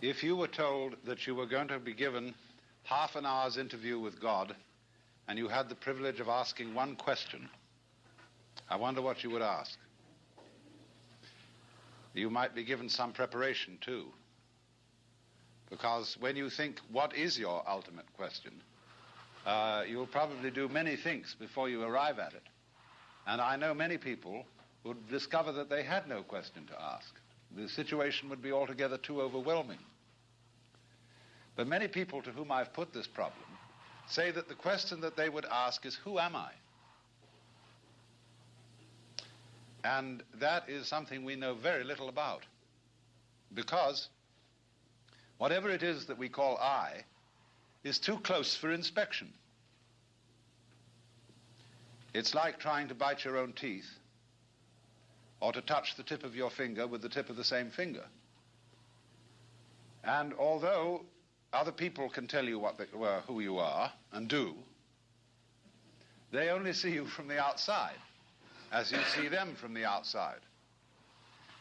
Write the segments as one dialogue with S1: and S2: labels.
S1: If you were told that you were going to be given half an hour's interview with God and you had the privilege of asking one question, I wonder what you would ask. You might be given some preparation too, because when you think what is your ultimate question, you'll probably do many things before you arrive at it. And I know many people would discover that they had no question to ask. The situation would be altogether too overwhelming. But many people to whom I've put this problem say that the question that they would ask is, who am I? And that is something we know very little about, because whatever it is that we call I is too close for inspection. It's like trying to bite your own teeth or to touch the tip of your finger with the tip of the same finger. And although other people can tell you who you are and do, they only see you from the outside, as you see them from the outside.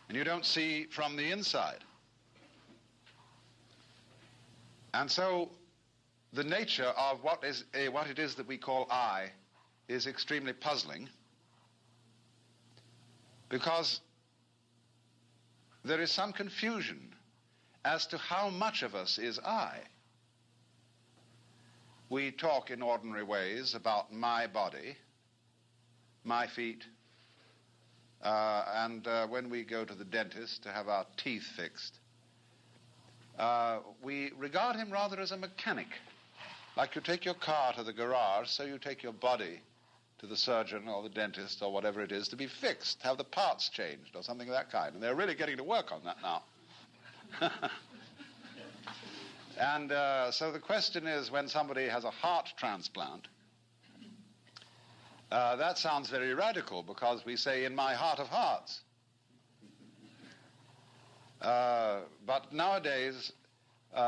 S1: And you don't see from the inside. And so the nature of what it is that we call I is extremely puzzling, because there is some confusion as to how much of us is I. We talk in ordinary ways about my body, my feet, and when we go to the dentist to have our teeth fixed, we regard him rather as a mechanic. Like you take your car to the garage, so you take your body to the surgeon or the dentist or whatever it is to be fixed, have the parts changed or something of that kind. And they're really getting to work on that now. And so the question is, when somebody has a heart transplant, that sounds very radical, because we say, in my heart of hearts. But nowadays,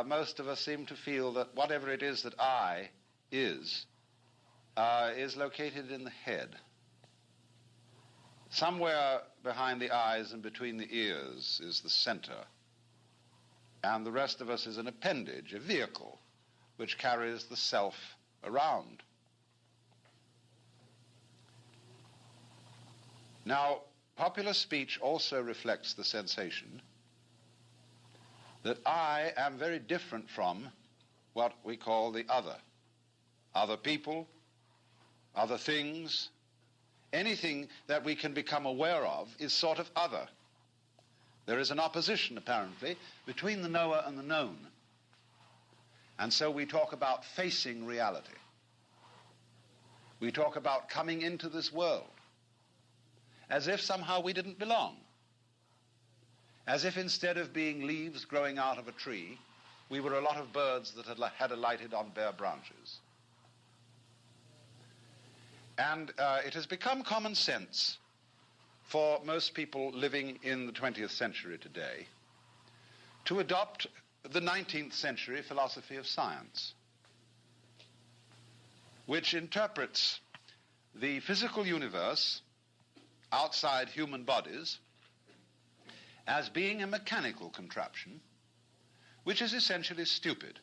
S1: most of us seem to feel that whatever it is that I is located in the head. Somewhere behind the eyes and between the ears is the center. And the rest of us is an appendage, a vehicle, which carries the self around. Now, popular speech also reflects the sensation that I am very different from what we call the other. Other people, other things, anything that we can become aware of is sort of other. There is an opposition, apparently, between the knower and the known. And so we talk about facing reality. We talk about coming into this world as if somehow we didn't belong. As if instead of being leaves growing out of a tree, we were a lot of birds that had alighted on bare branches. And it has become common sense for most people living in the 20th century today to adopt the 19th century philosophy of science, which interprets the physical universe outside human bodies as being a mechanical contraption, which is essentially stupid,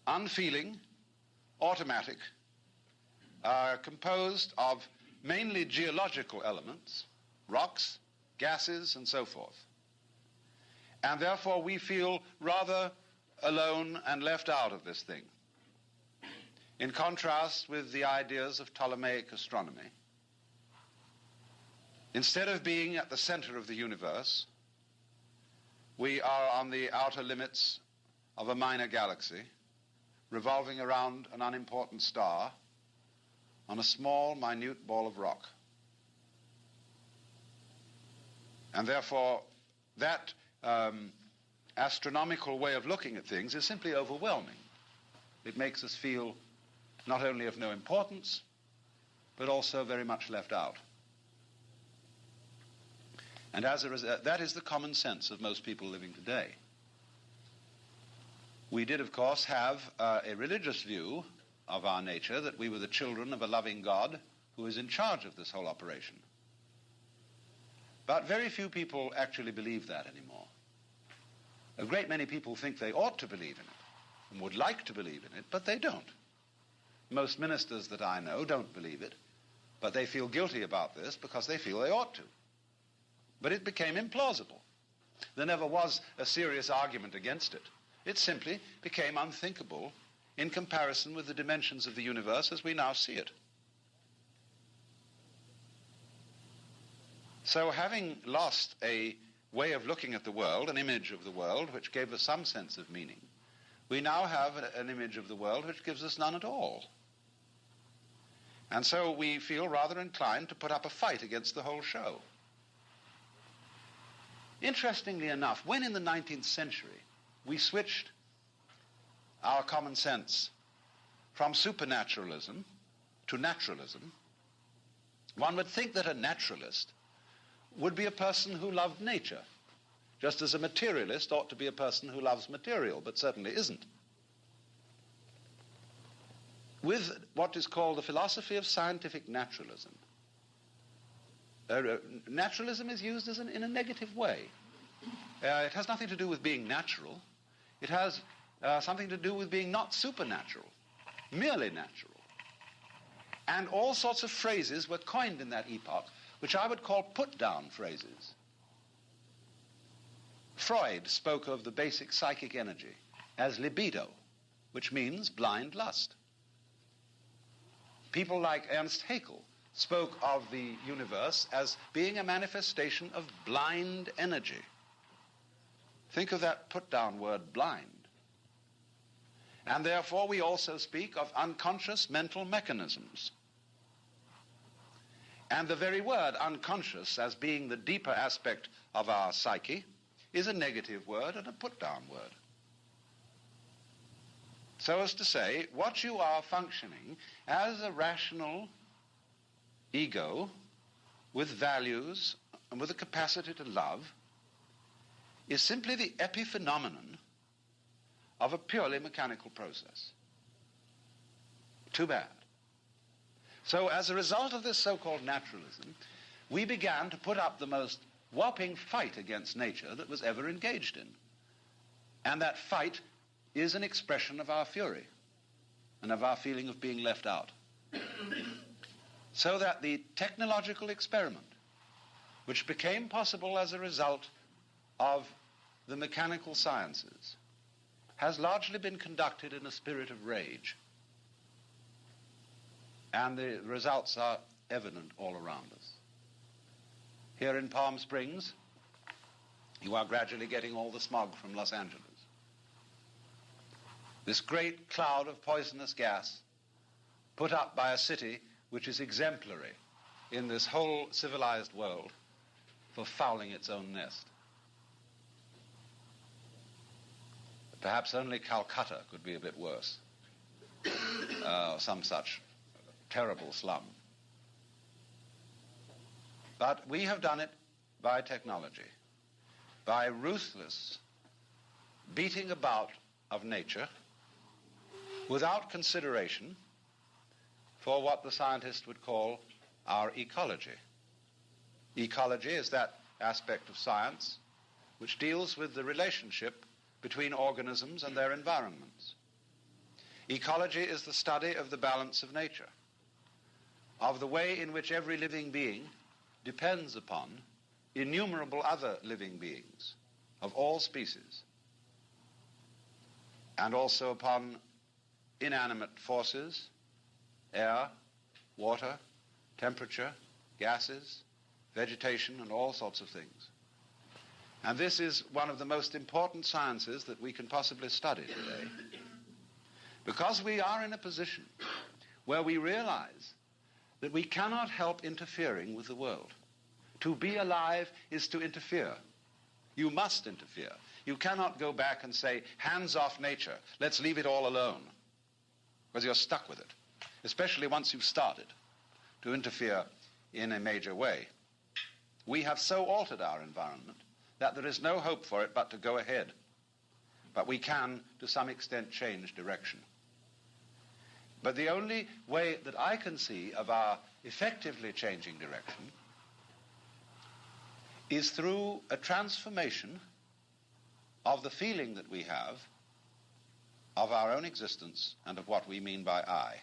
S1: unfeeling, automatic, composed of mainly geological elements, rocks, gases, and so forth. And therefore we feel rather alone and left out of this thing, in contrast with the ideas of Ptolemaic astronomy. Instead of being at the center of the universe, we are on the outer limits of a minor galaxy, revolving around an unimportant star on a small, minute ball of rock. And therefore, that astronomical way of looking at things is simply overwhelming. It makes us feel not only of no importance, but also very much left out. And as a result, that is the common sense of most people living today. We did, of course, have a religious view of our nature, that we were the children of a loving God who is in charge of this whole operation. But very few people actually believe that anymore. A great many people think they ought to believe in it and would like to believe in it, but they don't. Most ministers that I know don't believe it, but they feel guilty about this because they feel they ought to. But it became implausible. There never was a serious argument against it. It simply became unthinkable in comparison with the dimensions of the universe as we now see it. So having lost a way of looking at the world, an image of the world which gave us some sense of meaning, we now have an image of the world which gives us none at all. And so we feel rather inclined to put up a fight against the whole show. Interestingly enough, when in the 19th century we switched our common sense from supernaturalism to naturalism, one would think that a naturalist would be a person who loved nature, just as a materialist ought to be a person who loves material, but certainly isn't. With what is called the philosophy of scientific naturalism, naturalism is used in a negative way. It has nothing to do with being natural. It has something to do with being not supernatural, merely natural. And all sorts of phrases were coined in that epoch, which I would call put-down phrases. Freud spoke of the basic psychic energy as libido, which means blind lust. People like Ernst Haeckel spoke of the universe as being a manifestation of blind energy. Think of that put-down word, blind. And therefore we also speak of unconscious mental mechanisms. And the very word unconscious, as being the deeper aspect of our psyche, is a negative word and a put-down word. So as to say, what you are functioning as a rational ego with values and with a capacity to love is simply the epiphenomenon of a purely mechanical process. Too bad. So as a result of this so-called naturalism, we began to put up the most whopping fight against nature that was ever engaged in. And that fight is an expression of our fury and of our feeling of being left out. So that the technological experiment, which became possible as a result of the mechanical sciences, has largely been conducted in a spirit of rage. And the results are evident all around us. Here in Palm Springs, you are gradually getting all the smog from Los Angeles. This great cloud of poisonous gas put up by a city which is exemplary in this whole civilized world for fouling its own nest. Perhaps only Calcutta could be a bit worse, some such terrible slum. But we have done it by technology, by ruthless beating about of nature without consideration for what the scientist would call our ecology. Ecology is that aspect of science which deals with the relationship between organisms and their environments. Ecology is the study of the balance of nature, of the way in which every living being depends upon innumerable other living beings of all species, and also upon inanimate forces, air, water, temperature, gases, vegetation, and all sorts of things. And this is one of the most important sciences that we can possibly study today, because we are in a position where we realize that we cannot help interfering with the world. To be alive is to interfere. You must interfere. You cannot go back and say, hands off nature, let's leave it all alone, because you're stuck with it, especially once you've started to interfere in a major way. We have so altered our environment that there is no hope for it but to go ahead. But we can, to some extent, change direction. But the only way that I can see of our effectively changing direction is through a transformation of the feeling that we have of our own existence and of what we mean by I.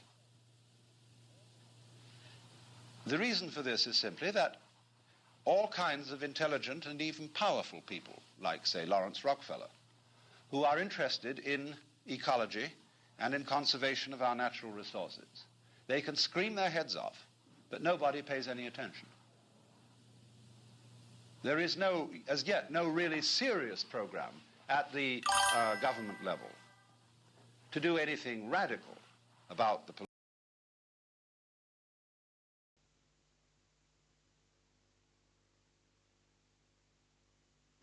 S1: The reason for this is simply that all kinds of intelligent and even powerful people, like, say, Lawrence Rockefeller, who are interested in ecology and in conservation of our natural resources, they can scream their heads off, but nobody pays any attention. There is as yet, no really serious program at the government level to do anything radical about the pollution.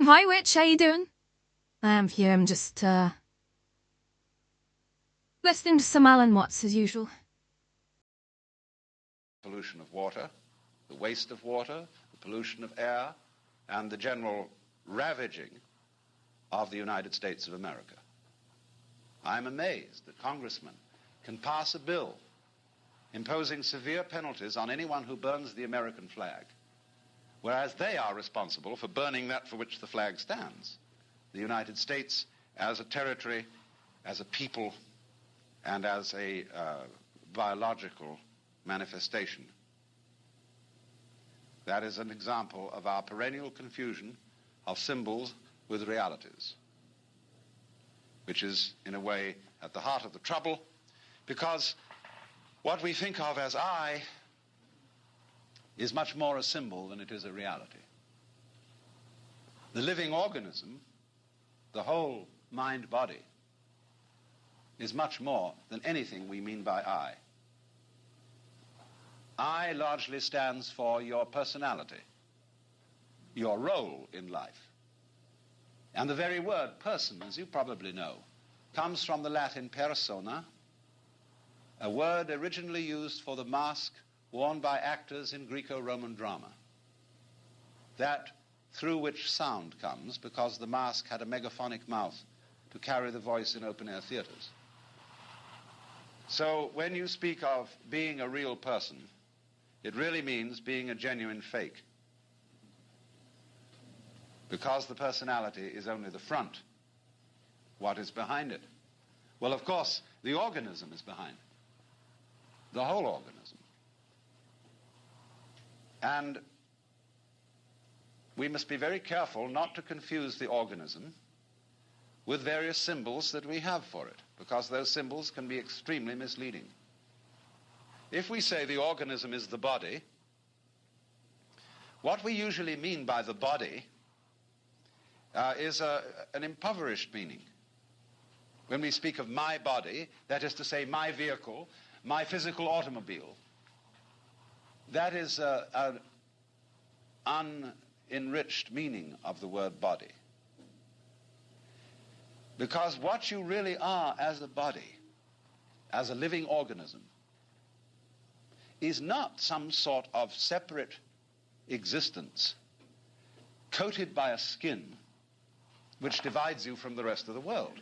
S2: Hi, Witch, how you doing? I'm here, I'm just, listening to some Alan Watts, as usual.
S1: Pollution of water, the waste of water, the pollution of air, and the general ravaging of the United States of America. I'm amazed that congressmen can pass a bill imposing severe penalties on anyone who burns the American flag, whereas they are responsible for burning that for which the flag stands, the United States as a territory, as a people, and as a biological manifestation. That is an example of our perennial confusion of symbols with realities, which is, in a way, at the heart of the trouble, because what we think of as I is much more a symbol than it is a reality. The living organism, the whole mind-body, is much more than anything we mean by I. I largely stands for your personality, your role in life. And the very word person, as you probably know, comes from the Latin persona, a word originally used for the mask worn by actors in Greco-Roman drama, that through which sound comes because the mask had a megaphonic mouth to carry the voice in open-air theaters. So when you speak of being a real person, it really means being a genuine fake, because the personality is only the front. What is behind it? Well, of course, the organism is behind it, the whole organism. And we must be very careful not to confuse the organism with various symbols that we have for it, because those symbols can be extremely misleading. If we say the organism is the body, what we usually mean by the body is an impoverished meaning. When we speak of my body, that is to say my vehicle, my physical automobile, that is an unenriched meaning of the word body. Because what you really are as a body, as a living organism, is not some sort of separate existence coated by a skin which divides you from the rest of the world.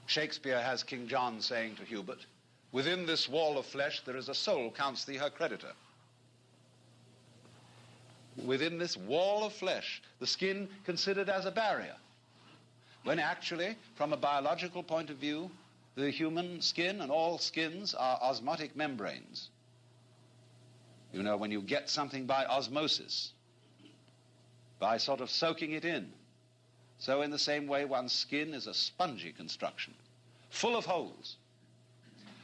S1: Shakespeare has King John saying to Hubert, "Within this wall of flesh there is a soul, counts thee her creditor." Within this wall of flesh, the skin considered as a barrier, when actually, from a biological point of view, the human skin and all skins are osmotic membranes. You know, when you get something by osmosis, by sort of soaking it in, so in the same way one's skin is a spongy construction, full of holes,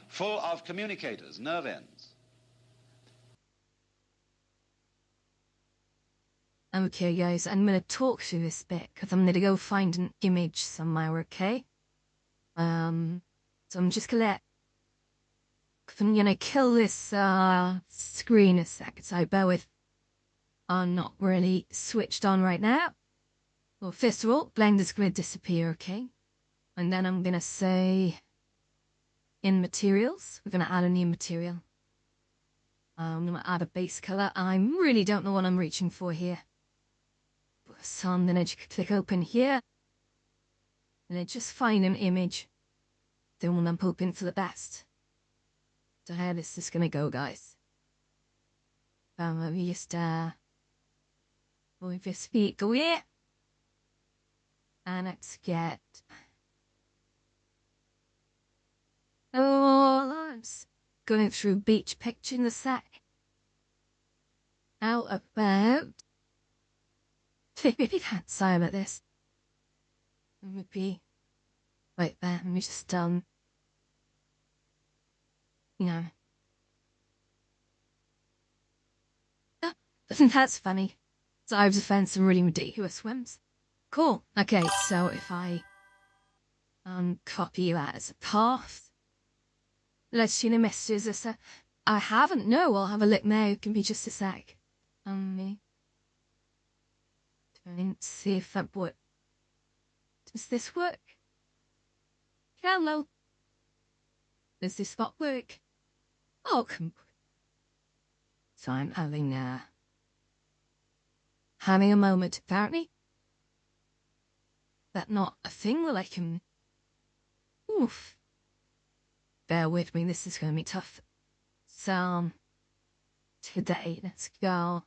S1: full of communicators, nerve ends.
S2: Okay, guys, I'm gonna talk through this bit because I'm gonna go find an image somewhere, okay? So I'm just gonna kill this screen a sec, so bear with. I'm not really switched on right now. Well, first of all, Blender's gonna disappear, okay? And then I'm gonna say in materials, we're gonna add a new material. I'm gonna add a base color. I really don't know what I'm reaching for here. So I'm gonna click open here. And then just find an image. The one I'm hoping for the best. So how is this gonna go, guys? Maybe just move this feet go here. And let's get... Oh, I'm going through beach picture in the sec. How about... Maybe can't say about this. Maybe... Wait there, let me just, you know... Oh, that's funny. So I've found some really ridiculous swims. Cool. Okay, so if I copy you as a path, let's see the messages. I haven't. No, I'll have a look now. Give me just a sec. Me. Trying to see if that works. Does this work? Hello. Does this spot work? Oh, come. So I'm having a moment. Apparently, that not a thing that I can. Oof. Bear with me. This is going to be tough. So today, let's go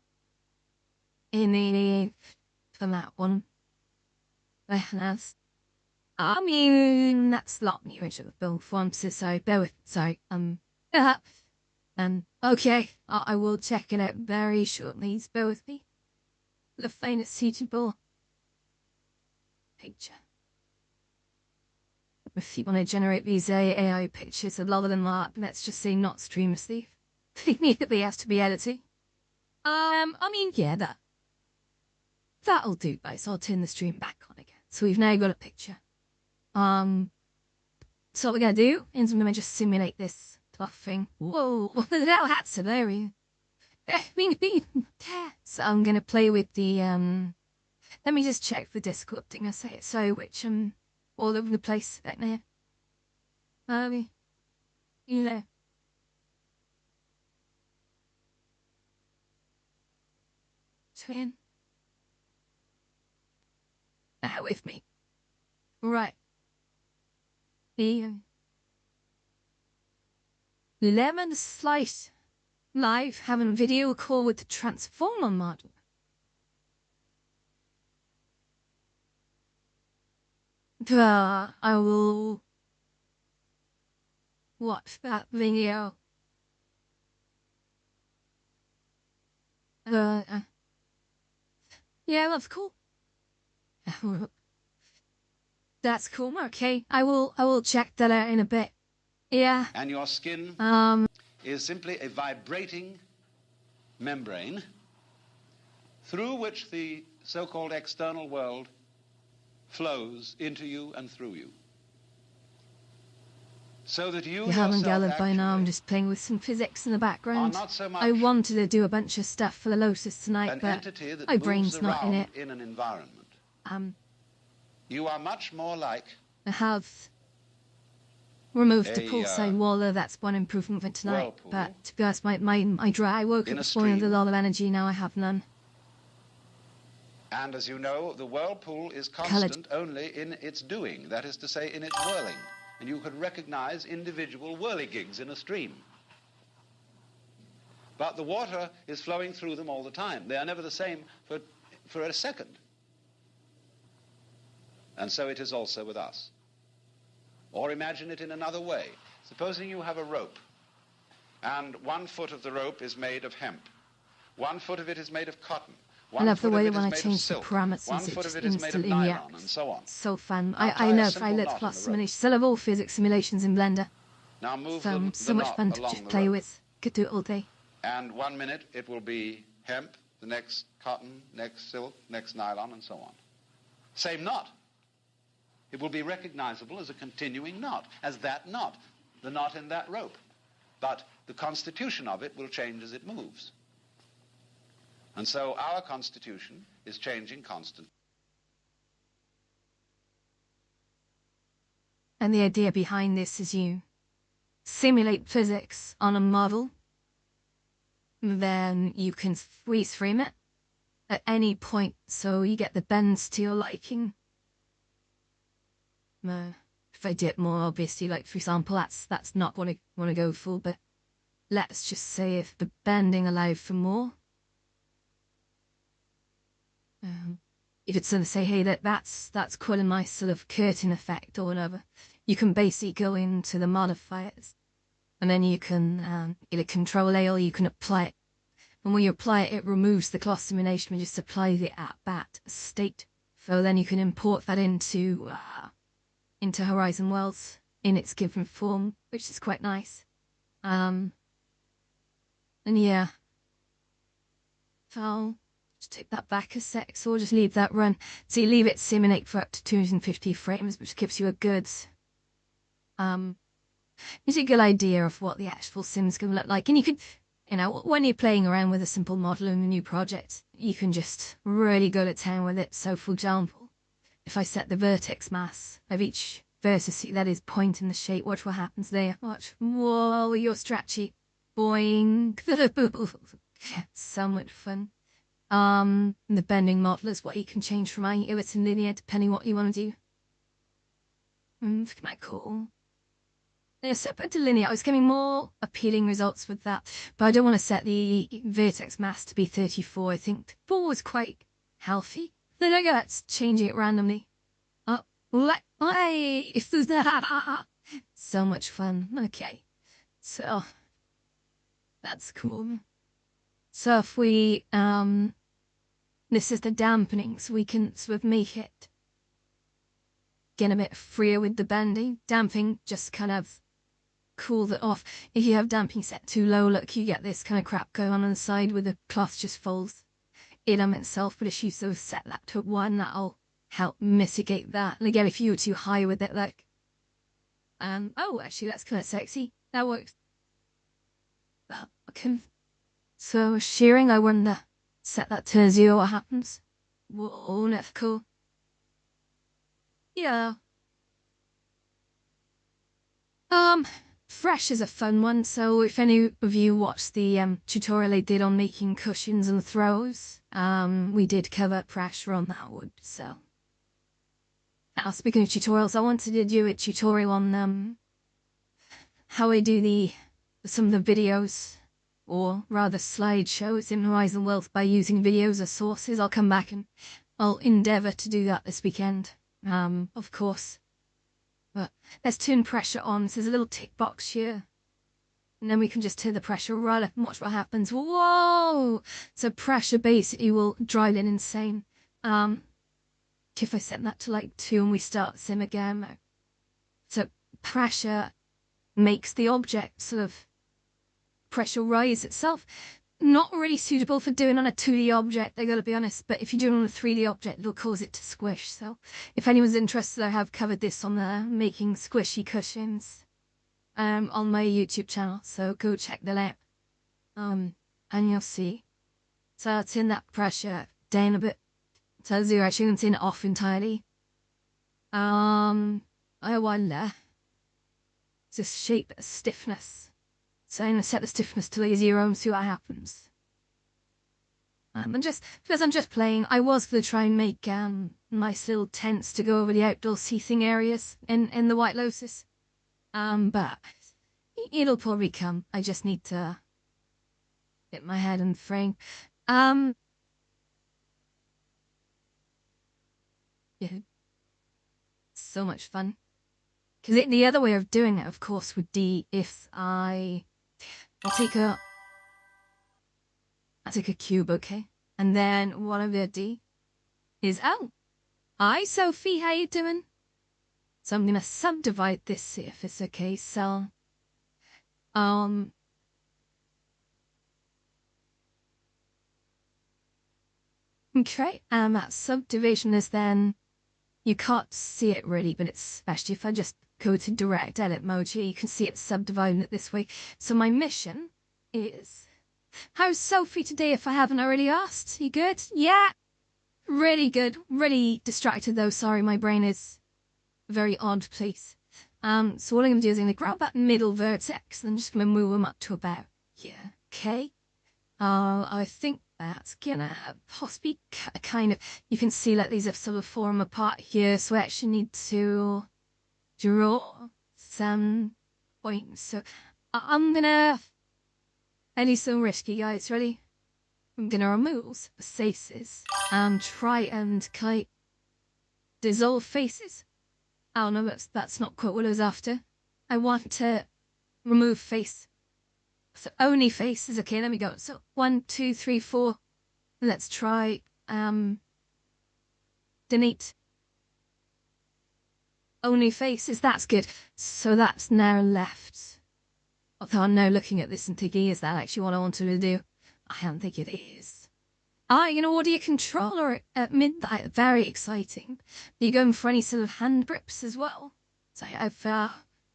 S2: in the for that one. That's. I mean, that's not the original film form, so bear with. Sorry. Okay, I will check it out very shortly. Bear with me. The finest suitable picture. If you want to generate these AI pictures, a lot of them are, let's just say, not streamlessly. They immediately has to be edited. I mean, yeah, that'll do, guys. I'll turn the stream back on again. So we've now got a picture. So what we're gonna do is I'm gonna just simulate this tough thing. Whoa, what the hell? That's hilarious. So I'm gonna play with the let me just check the Discord thing I say it so which all over the place right now. You know. Twin. Bear with me. Right. The Lemon Slice live having a video call with the Transformer model. I will watch that video. Yeah, that's cool. That's cool. Okay, I will check that out in a bit. Yeah.
S1: And your skin is simply a vibrating membrane through which the so-called external world flows into you and through you. So that you
S2: haven't gathered by now, I'm just playing with some physics in the background.
S1: So
S2: I wanted to do a bunch of stuff for the Lotus tonight, but my brain's not in it.
S1: In an environment. You are much more like...
S2: I have removed the pulsar waller. That's one improvement for tonight.
S1: Whirlpool.
S2: But to be honest, my dry woke up this morning with a lot of energy. Now I have none.
S1: And as you know, the whirlpool is constant only in its doing. That is to say, in its whirling. And you could recognize individual whirligigs in a stream. But the water is flowing through them all the time. They are never the same for a second. And so it is also with us. Or imagine it in another way. Supposing you have a rope, and 1 foot of the rope is made of hemp. 1 foot of it is made of cotton.
S2: I love the way that when I change the parameters, it just instantly reacts.
S1: And so on.
S2: So fun. I know if I let plus simulation, still have all physics simulations in Blender.
S1: Now move
S2: so much fun to just play with. Could do it all day.
S1: And 1 minute it will be hemp, the next cotton, next silk, next nylon, and so on. Same knot. It will be recognizable as a continuing knot, as that knot, the knot in that rope. But the constitution of it will change as it moves. And so our constitution is changing constantly.
S2: And the idea behind this is you simulate physics on a model, then you can freeze frame it at any point so you get the bends to your liking. If I did more, obviously, like for example, that's not what I want to go for, but let's just say if the bending allowed for more. if it's sort of say, hey, that's quite a nice sort of curtain effect or whatever, you can basically go into the modifiers, and then you can either control A or you can apply it. And when you apply it, it removes the cloth simulation and just apply the at-bat state. So then you can import that into Horizon Worlds in its given form, which is quite nice. And yeah, so I'll just take that back a sec, so we'll just leave that run. So you leave it simulate for up to 250 frames, which gives you a good gives you a good idea of what the actual sim's gonna look like. And you could, when you're playing around with a simple model in a new project, you can just really go to town with it. So for example, if I set the vertex mass of each vertex, that is point in the shape, watch what happens there. Watch. Whoa, you're stretchy. Boing. So much fun. The bending model is what you can change from either to linear, depending what you want to do. Quite cool. Yeah, separate to linear, I was getting more appealing results with that, but I don't want to set the vertex mass to be 34. I think 4 was quite healthy. Then I got changing it randomly. If there's that, so much fun. Okay, so that's cool. So if we this is the dampening, so we can sort of make it get a bit freer with the bending. Damping just kind of cool it off. If you have damping set too low, look, you get this kind of crap going on the side where the cloth just folds in on itself. But if you sort of set that to 1, that'll help mitigate that. And again, if you were too high with it, like, oh, actually, that's kind of sexy. That works. Okay. So shearing, I wonder, set that to 0, what happens? Whoa, that's cool. Yeah. Fresh is a fun one, so if any of you watched the tutorial I did on making cushions and throws, we did cover pressure on that wood, so. Now, speaking of tutorials, I wanted to do a tutorial on how I do some of the videos, or rather slideshows in Horizon Worlds by using videos as sources. I'll come back and I'll endeavour to do that this weekend, of course. But let's turn pressure on. So there's a little tick box here. And then we can just turn the pressure right up and watch what happens. Whoa! So pressure basically will drive it insane. If I set that to like 2 and we start sim again. So pressure makes the object sort of pressure rise itself. Not really suitable for doing on a 2D object, I gotta be honest, but if you do it on a 3D object, it'll cause it to squish. So if anyone's interested, I have covered this on the making squishy cushions on my YouTube channel, so go check that out. And you'll see. So I'll turn that pressure down a bit to 0. Actually, I'm turn it off entirely. I wonder. Just shape stiffness. So I'm going to set the stiffness to like 0 and see what happens. And just, because I'm just playing, I was going to try and make nice little tents to go over the outdoor seating areas in the White Lotus. But it'll probably come. I just need to get my head in the frame. Yeah. So much fun. Because the other way of doing it, of course, would be if I'll take a cube, okay? And then what I'm gonna do is, oh, hi Sophie, how you doing? So I'm gonna subdivide this, see if it's okay. So, okay, and that subdivision is then, you can't see it really, but it's, especially if I just go to direct edit mode here, you can see it subdividing it this way. So my mission is, how's Sophie today if I haven't already asked? You good? Yeah. Really good. Really distracted though. Sorry, my brain is a very odd place. So what I'm going to do is I'm going to grab that middle vertex and I'm just going to move them up to about here. Okay. I think that's gonna possibly kind of, you can see like these have sort of form apart here, so I actually need to draw some points. So I'm gonna, I need some risky, guys. Ready? I'm gonna remove the faces and try and dissolve faces. Oh no, that's not quite what I was after. I want to remove face. So only faces. Okay, let me go. So 1, 2, 3, 4. Let's try delete. Only faces. That's good. So that's now left. Although I'm now looking at this and thinking, is that actually what I wanted to do? I don't think it is. Audio controller at midnight. Very exciting. Are you going for any sort of hand grips as well? So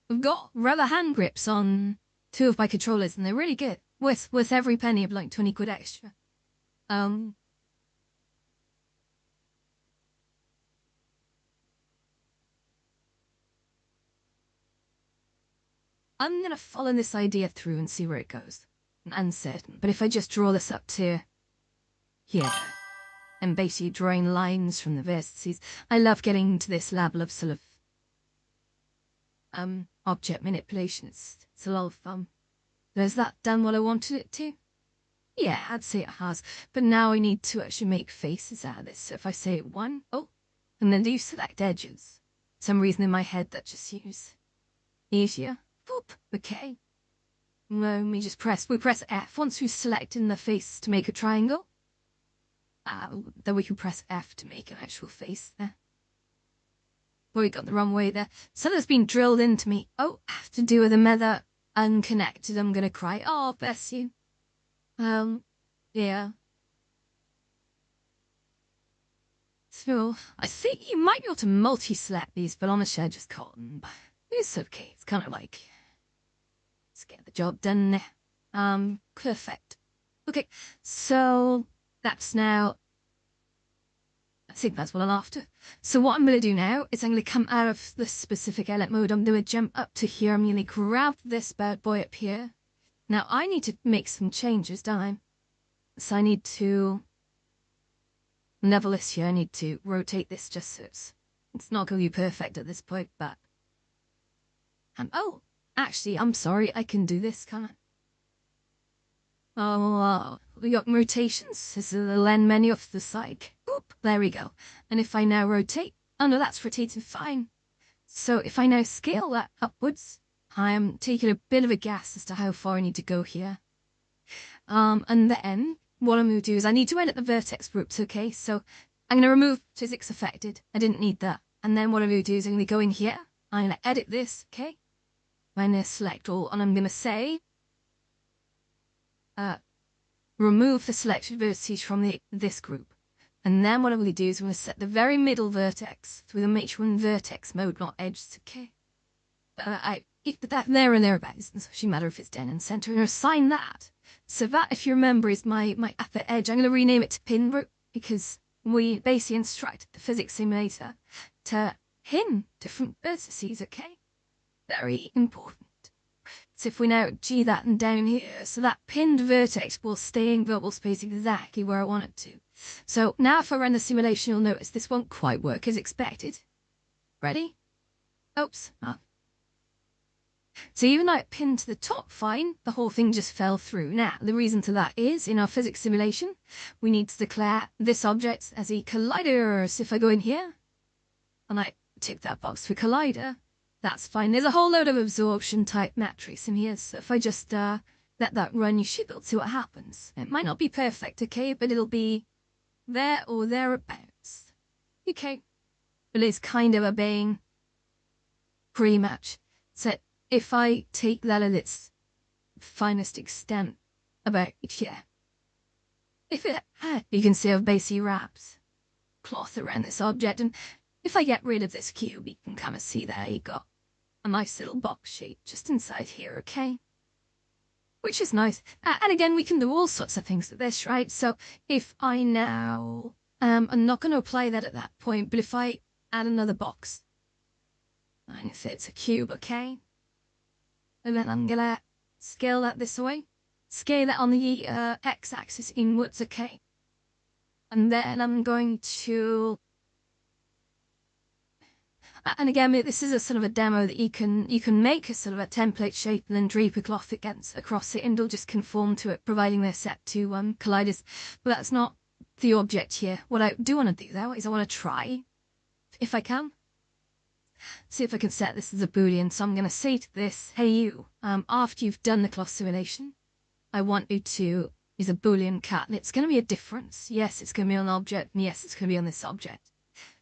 S2: we've got rubber hand grips on 2 of my controllers, and they're really good. With every penny of like 20 quid extra. I'm gonna follow this idea through and see where it goes. I'm uncertain, but if I just draw this up to here, and basically drawing lines from the vertices, I love getting to this level of sort of object manipulation. It's a lot of fun. Has that done what I wanted it to? Yeah, I'd say it has. But now I need to actually make faces out of this. So if I say 1, and then do select edges. Some reason in my head that just seems easier. Boop. Okay. Let me just we press F once we've selected the face to make a triangle. Then we can press F to make an actual face there. Oh, we got the wrong way there. Something's been drilled into me. Oh, have to do with a mother unconnected. I'm gonna cry. Oh, bless you. Yeah. So, I think you might be able to multi-select these, but honestly, I just can't. It's okay. It's kind of like, let's get the job done. Perfect. Okay, so that's now, I think that's what I'm after. So what I'm going to do now is I'm going to come out of this specific edit mode. I'm going to jump up to here. I'm going to grab this bad boy up here. Now I need to make some changes, don't I? So I need to level this here. I need to rotate this just so it's not going to be perfect at this point, but oh, actually, I'm sorry. I can do this, can I? Oh, we got rotations. This is the lens menu off the side. Oop, there we go. And if I now rotate, oh no, that's rotating fine. So if I now scale that upwards, I am taking a bit of a guess as to how far I need to go here. And then what I'm going to do is I need to edit the vertex groups, okay? So I'm going to remove physics affected. I didn't need that. And then what I'm going to do is I'm going to go in here. I'm going to edit this, okay? I'm going to select all, and I'm going to say, remove the selected vertices from this group. And then what I'm going to do is I'm going to set the very middle vertex with a make sure in vertex mode, not edges, okay? I keep that there and thereabouts, and so it doesn't matter if it's down in center, and assign that. So that, if you remember, is my upper edge. I'm going to rename it to pin root because we basically instructed the physics simulator to pin different vertices, okay? Very important. So if we now G that and down here, so that pinned vertex will stay in global space exactly where I want it to. So now if I run the simulation, you'll notice this won't quite work as expected. Ready? Oops. So even though it pinned to the top fine, the whole thing just fell through. Now, the reason to that is, in our physics simulation, we need to declare this object as a collider. So if I go in here, and I tick that box for collider, that's fine. There's a whole load of absorption type metrics in here, so if I just let that run, you should be able to see what happens. It might not be perfect, okay, but it'll be there or thereabouts. Okay. But it's kind of obeying pretty much. So if I take that at its finest extent, about here, if it, you can see I've basically wrapped cloth around this object, and if I get rid of this cube, you can kind of see there you got a nice little box shape just inside here, okay? Which is nice. And again, we can do all sorts of things with this, right? So if I now, I'm not going to apply that at that point, but if I add another box, and if it's a cube, okay? And then I'm going to scale that this way. Scale that on the x-axis inwards, okay? And then I'm going to And again, this is a sort of a demo that you can make a sort of a template shape and then drape a cloth across it, and it'll just conform to it, providing they're set to colliders. But that's not the object here. What I do want to do though is I want to try, if I can, see if I can set this as a boolean. So I'm going to say to this, hey you, after you've done the cloth simulation, I want you to use a boolean cat, and it's going to be a difference. Yes, it's going to be on an object, and yes, it's going to be on this object.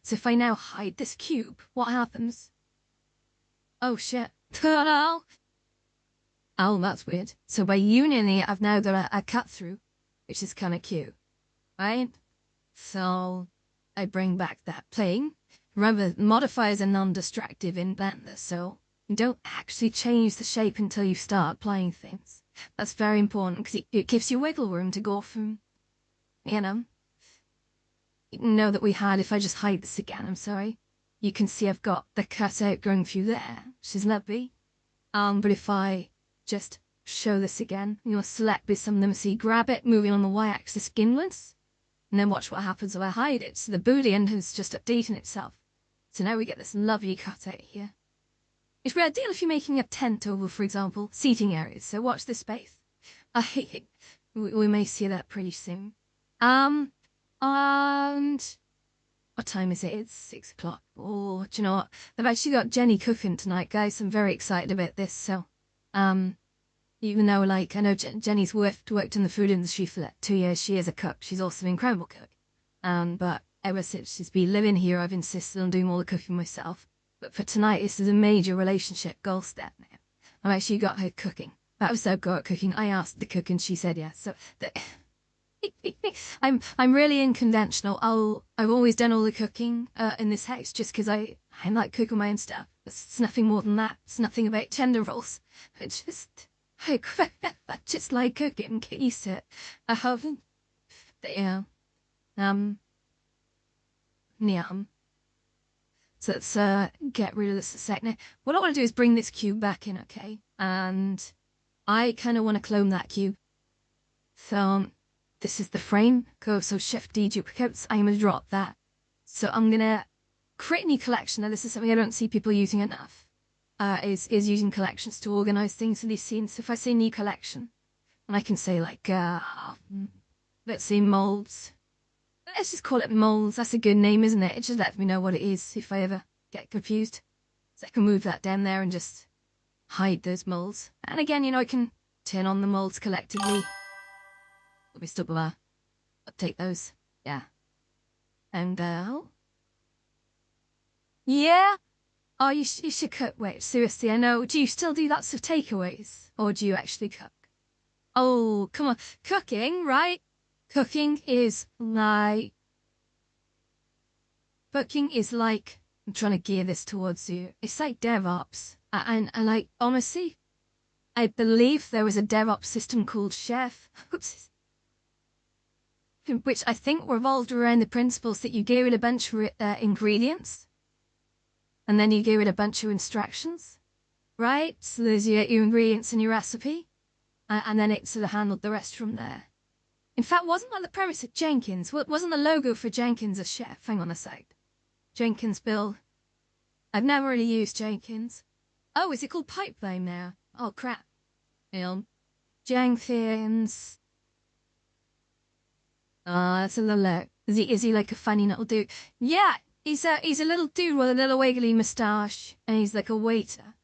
S2: So if I now hide this cube, what happens? Oh shit. Oh, that's weird. So by unioning it, I've now got a cut through, which is kind of cute, right? So I bring back that plane. Remember, modifiers are non-destructive in Blender, so you don't actually change the shape until you start applying things. That's very important because it gives you wiggle room to go from, you know that we had, if I just hide this again, I'm sorry, you can see I've got the cutout going through there, which is lovely. But if I just show this again, you'll select with some of them, so you grab it, moving on the y-axis inwards, and then watch what happens if I hide it. So the boolean has just updated itself. So now we get this lovely cutout here. It's really ideal if you're making a tent over, for example, seating areas. So watch this space. We may see that pretty soon. And what time is it? It's 6 o'clock. Oh, do you know what? They've actually got Jenny cooking tonight, guys. I'm very excited about this. So, even though, like, I know Jenny's worked in the food industry for like 2 years, she is a cook. She's also an incredible cook. But ever since she's been living here, I've insisted on doing all the cooking myself. But for tonight, this is a major relationship goal step now. I've actually got her cooking. That was so good at cooking. I asked the cook and she said yes. So I'm really unconventional. I've always done all the cooking in this house just because I like cooking my own stuff. It's nothing more than that. It's nothing about tender rolls. It's just I just like cooking. Get used to it. I haven't. Yeah. Yeah. So let's get rid of this a second. What I want to do is bring this cube back in, okay? And I kind of want to clone that cube. So this is the frame. Go, so Shift D duplicates. I'm going to drop that. So I'm going to create a new collection. Now this is something I don't see people using enough. Is using collections to organize things in these scenes. So if I say new collection, and I can say like, let's say molds. Let's just call it molds. That's a good name, isn't it? It just lets me know what it is if I ever get confused. So I can move that down there and just hide those molds. And again, I can turn on the molds collectively. Let me still update those. Yeah. And yeah. Oh, you should cook. Wait, seriously, I know. Do you still do lots of takeaways? Or do you actually cook? Oh, come on. Cooking, right? Cooking is like, I'm trying to gear this towards you. It's like DevOps. And like, honestly, I believe there was a DevOps system called Chef, which I think revolved around the principles that you gave it a bunch of ingredients, and then you gave it a bunch of instructions, right? So there's your ingredients in your recipe, and then it sort of handled the rest from there. In fact, wasn't that the premise of Jenkins? Wasn't the logo for Jenkins a chef? Hang on a sec. Jenkins build. I've never really used Jenkins. Oh, is it called Pipeline now? Oh, crap. Jenkins. That's a little low. Is he like a funny little dude? Yeah, he's a little dude with a little wiggly moustache, and he's like a waiter.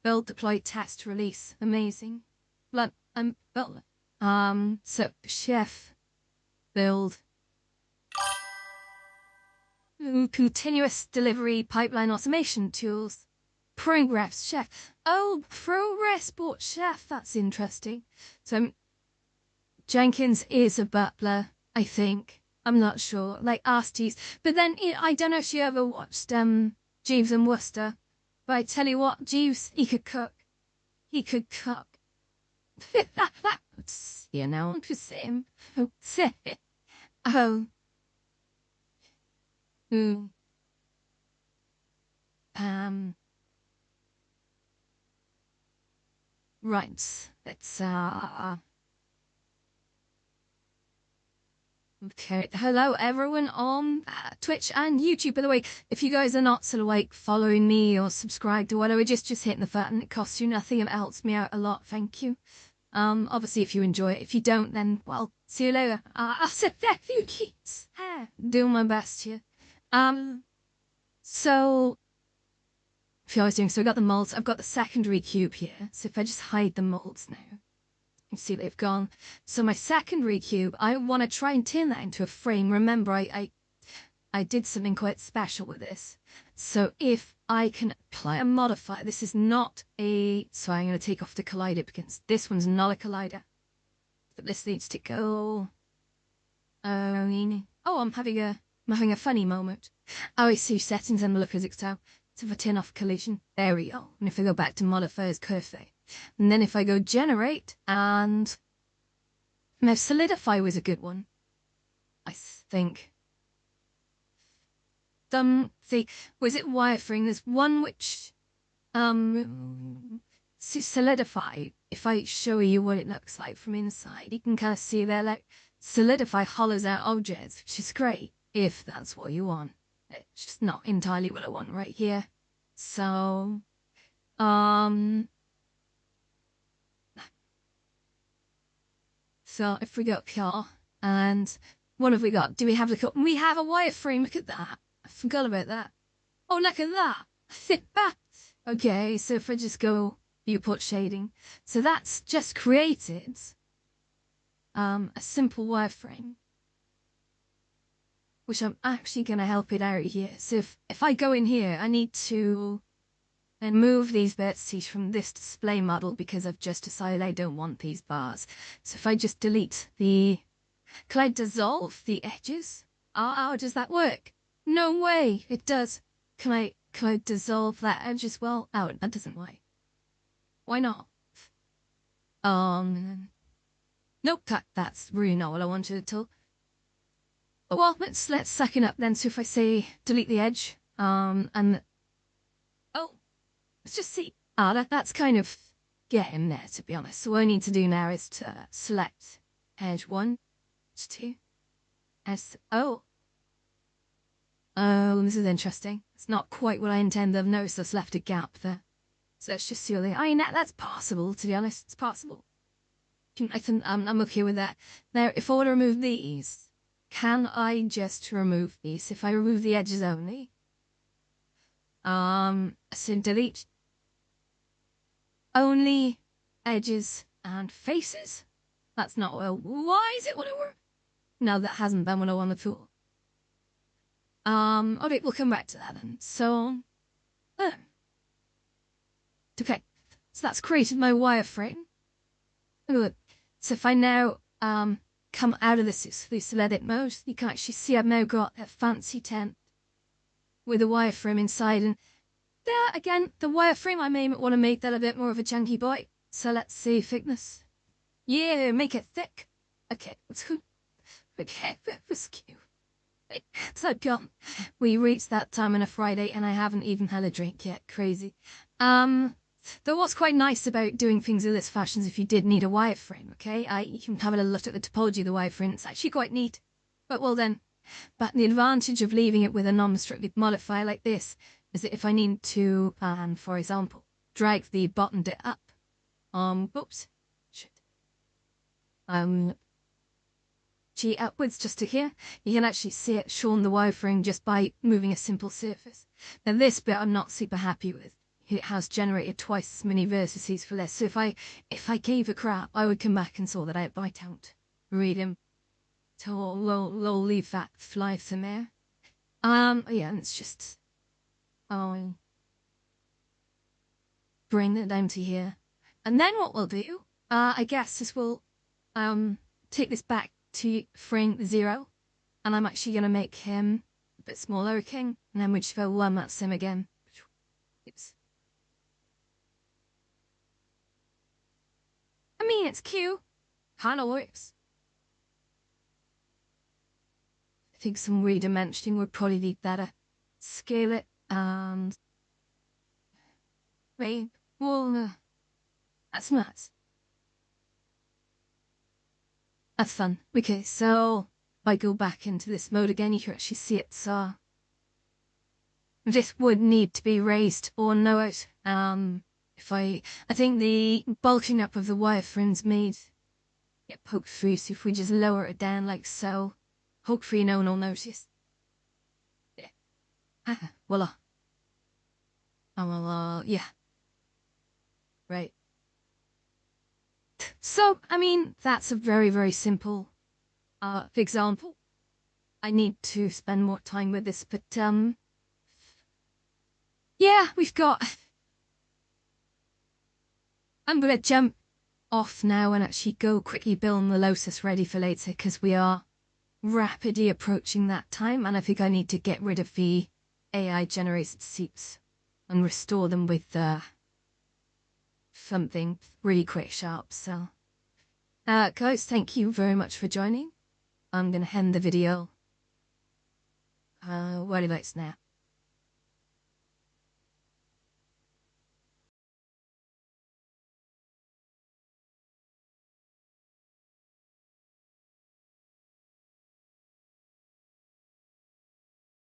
S2: Build, deploy, test, release. Amazing. Build. So chef, build, continuous delivery pipeline automation tools, progress chef. Oh, progress bot chef. That's interesting. So Jenkins is a butler, I think. I'm not sure. Like Jeeves. But then I don't know if you ever watched Jeeves and Wooster. But I tell you what, Jeeves, he could cook. He could cook. Now on to Sim. Oh, Sim. Oh. Right. Let's Okay, hello everyone on Twitch and YouTube. By the way, if you guys are not sort of like following me or subscribed or whatever, just hitting the button. It costs you nothing. It helps me out a lot. Thank you. Obviously, if you enjoy it. If you don't, then well, see you later. I'll sit there for you kids. Doing my best here. So if I was doing, so I got the molds. I've got the secondary cube here. So if I just hide the molds now. You see they've gone. So my secondary cube, I want to try and turn that into a frame. Remember, I did something quite special with this. So if I can apply a modifier, this is not a, so I'm going to take off the collider because this one's not a collider. But this needs to go. Oh, I'm having a funny moment. Oh, I see settings and look as it's so if I turn off collision, there we go. And if I go back to modifiers, perfect. And then if I go generate and now solidify was a good one. I think. See, was it wireframe? There's one which solidify. If I show you what it looks like from inside, you can kind of see there like solidify hollows out objects, which is great if that's what you want. It's just not entirely what I want right here. So so if we go up here, and what have we got? Do we have the we have a wireframe? Look at that. I forgot about that. Oh, look at that. Okay, so if I just go viewport shading, so that's just created a simple wireframe, which I'm actually going to help it out here. So if I go in here, I need to and move these vertices from this display model because I've just decided I don't want these bars. So if I just delete the, can I dissolve the edges? How does that work? No way, it does. Can I dissolve that edge as well? Oh, that doesn't work. Why not? Nope, that's really not what I wanted at all. Well, let's suck it up then. So if I say delete the edge, and oh, let's just see. That's kind of getting there, to be honest. So what I need to do now is to select edge 1, edge 2, oh, this is interesting. It's not quite what I intended. I've noticed I've left a gap there. So let's just see. I mean, that's possible, to be honest. It's possible. I think I'm okay with that. Now, if I want to remove these, can I just remove these? If I remove the edges only, so delete only edges and faces. That's not well. Why is it what I want? No, that hasn't been what I wanted to. Okay, we'll come back to that then. So, okay, so that's created my wireframe. Good. So if I now come out of this edit mode, you can actually see I've now got a fancy tent with a wireframe inside, and there again, the wireframe I may want to make that a bit more of a chunky boy. So let's see thickness. Yeah, make it thick. Okay, okay, that was cute. So gone. We reached that time on a Friday, and I haven't even had a drink yet. Crazy. Though what's quite nice about doing things in this fashion is if you did need a wireframe, okay? You can have a look at the topology of the wireframe. It's actually quite neat. But well then, but the advantage of leaving it with a non-restricted modifier like this is that if I need to, for example, drag the bottom bit up, oops, shit, G upwards just to here, you can actually see it shown the wireframe just by moving a simple surface. Now this bit I'm not super happy with. It has generated twice as many vertices for less. So if I gave a crap, I would come back and sort that out, but I don't. Read him. So we'll leave that fly somewhere. Yeah, and it's just bring it down to here. And then what we'll do, I guess this will take this back to frame 0. And I'm actually gonna make him a bit smaller, king, and then we just go one that's him again. Oops. I mean, it's cute. Kinda works. I think some redimensioning would probably be better. Scale it and... Wait, well, that's nuts. That's fun. Okay, so I go back into this mode again, you can actually see it, so this would need to be raised or lowered. I think the bulking up of the wireframes made get poked through, so if we just lower it down like so, hopefully no one will notice. Yeah. Voila. Yeah. Right. So, I mean, that's a very, very simple example. I need to spend more time with this, but yeah, we've got. I'm gonna jump off now and actually go quickly build the Lotus ready for later, because we are rapidly approaching that time, and I think I need to get rid of the AI generated seats and restore them with something really quick sharp. So guys, thank you very much for joining. I'm gonna end the video. What about now?